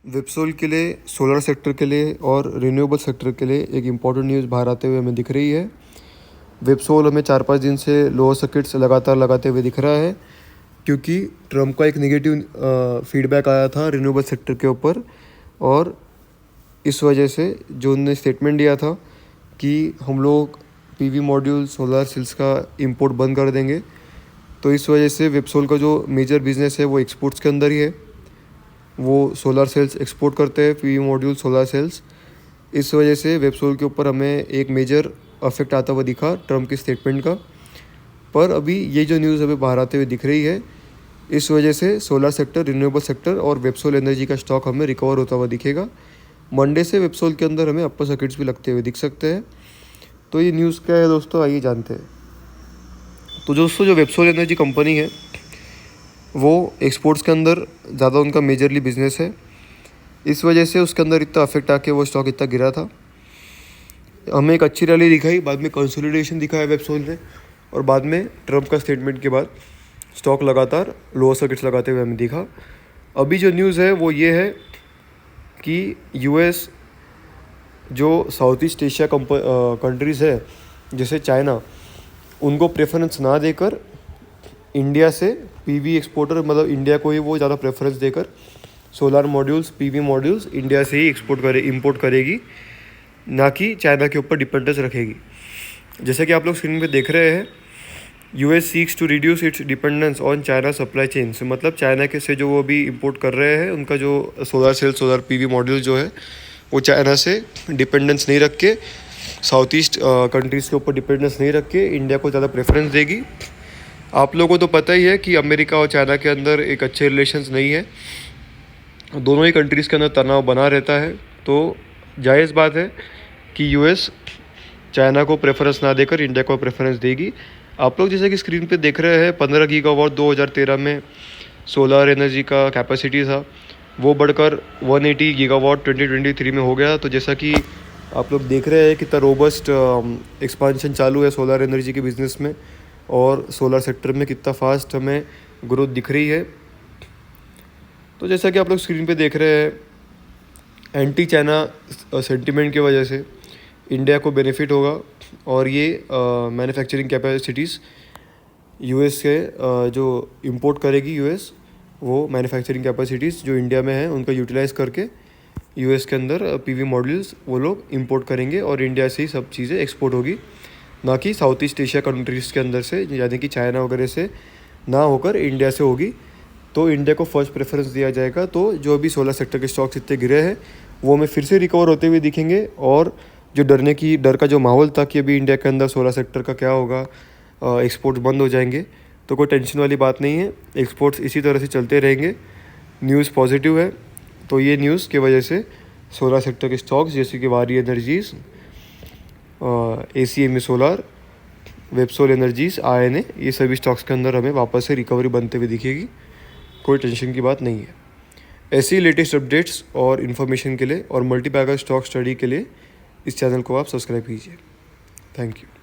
विप्सोल के लिए, solar sector के लिए और रिन्यूएबल सेक्टर के लिए एक इम्पॉर्टेंट न्यूज़ बाहर आते हुए हमें दिख रही है। विप्सोल हमें 4-5 दिन से लोअर सर्किट्स लगातार लगाते हुए दिख रहा है, क्योंकि ट्रम्प का एक नेगेटिव फीडबैक आया था रिन्यूएबल सेक्टर के ऊपर, और इस वजह से जो उन्होंने स्टेटमेंट दिया था कि हम लोग पीवी मॉड्यूल, सोलर सेल्स का इंपोर्ट बंद कर देंगे, तो इस वजह से विप्सोल का जो मेजर बिजनेस है वो एक्सपोर्ट्स के अंदर ही है। वो सोलर सेल्स एक्सपोर्ट करते हैं, पीवी मॉड्यूल, सोलर सेल्स। इस वजह से विप्सोल के ऊपर हमें एक मेजर अफेक्ट आता हुआ दिखा ट्रम्प की स्टेटमेंट का। पर अभी ये जो न्यूज़ हमें बाहर आते हुए दिख रही है, इस वजह से सोलर सेक्टर, रिन्यूएबल सेक्टर और विप्सोल एनर्जी का स्टॉक हमें रिकवर होता हुआ दिखेगा। मंडे से विप्सोल के अंदर हमें अपर सर्किट्स भी लगते हुए दिख सकते हैं। तो ये न्यूज़ क्या है दोस्तों, आइए जानते हैं। तो दोस्तों, जो विप्सोल एनर्जी कंपनी है वो एक्सपोर्ट्स के अंदर ज़्यादा उनका मेजरली बिजनेस है। इस वजह से उसके अंदर इतना अफेक्ट आके वो स्टॉक इतना गिरा था। हमें एक अच्छी रैली दिखाई, बाद में कंसोलिडेशन दिखाया वेबसोल ने, और बाद में ट्रम्प का स्टेटमेंट के बाद स्टॉक लगातार लोअर सर्किट्स लगाते हुए हमें दिखा। अभी जो न्यूज़ है वो ये है कि यूएस जो साउथ ईस्ट एशिया कंट्रीज़ है जैसे चाइना, उनको प्रेफरेंस ना देकर इंडिया से पीवी एक्सपोर्टर, मतलब इंडिया को ही वो ज़्यादा प्रेफरेंस देकर solar modules, PV modules India से ही इंपोर्ट करेगी, ना कि चाइना के ऊपर डिपेंडेंस रखेगी। जैसे कि आप लोग स्क्रीन पे देख रहे हैं, US seeks to reduce its dependence on China supply chains. मतलब चाइना के से जो वो अभी इंपोर्ट कर रहे हैं, उनका जो solar cell, solar PV module जो है वो चाइना से डिपेंडेंस नहीं रख के, साउथ ईस्ट कंट्रीज़ के ऊपर डिपेंडेंस नहीं रख के इंडिया को ज़्यादा प्रेफरेंस देगी। आप लोगों को तो पता ही है कि अमेरिका और चाइना के अंदर एक अच्छे रिलेशंस नहीं है, दोनों ही कंट्रीज़ के अंदर तनाव बना रहता है। तो जायज़ बात है कि यूएस चाइना को प्रेफरेंस ना देकर इंडिया को प्रेफरेंस देगी। आप लोग जैसे कि स्क्रीन पे देख रहे हैं, 15 गीगावाट 2013 में सोलर एनर्जी का कैपेसिटी था, वो बढ़कर 180 गीगावाट 2023 में हो गया। तो जैसा कि आप लोग देख रहे हैं कितना रोबस्ट एक्सपांशन चालू है सोलर एनर्जी के बिज़नेस में, और सोलर सेक्टर में कितना फास्ट हमें ग्रोथ दिख रही है। तो जैसा कि आप लोग स्क्रीन पे देख रहे हैं, एंटी चाइना सेंटिमेंट की वजह से इंडिया को बेनिफिट होगा, और ये मैन्युफैक्चरिंग कैपेसिटीज़ यूएस से जो इंपोर्ट करेगी यूएस, वो मैन्युफैक्चरिंग कैपेसिटीज़ जो इंडिया में है उनका यूटिलाइज़ करके यूएस के अंदर पीवी मॉड्यूल्स वो लोग इंपोर्ट करेंगे, और इंडिया से ही सब चीज़ें एक्सपोर्ट होगी, ना कि साउथ ईस्ट एशिया कंट्रीज़ के अंदर से, यानी कि चाइना वगैरह से ना होकर इंडिया से होगी। तो इंडिया को फर्स्ट प्रेफरेंस दिया जाएगा। तो जो भी सोलर सेक्टर के स्टॉक्स इतने गिरे हैं वो हमें फिर से रिकवर होते हुए दिखेंगे, और जो डर का जो माहौल था कि अभी इंडिया के अंदर सोलर सेक्टर का क्या होगा, एक्सपोर्ट्स बंद हो जाएंगे, तो कोई टेंशन वाली बात नहीं है। एक्सपोर्ट्स इसी तरह से चलते रहेंगे। न्यूज़ पॉजिटिव है। तो ये न्यूज़ की वजह से सोलर सेक्टर के स्टॉक्स जैसे कि Waaree energies, ACME solar, Websol energies, INA, ये सभी स्टॉक्स के अंदर हमें वापस से रिकवरी बनते हुए दिखेगी। कोई टेंशन की बात नहीं है। ऐसी लेटेस्ट अपडेट्स और इन्फॉर्मेशन के लिए और मल्टीबैगर स्टॉक स्टडी के लिए इस चैनल को आप सब्सक्राइब कीजिए। Thank you.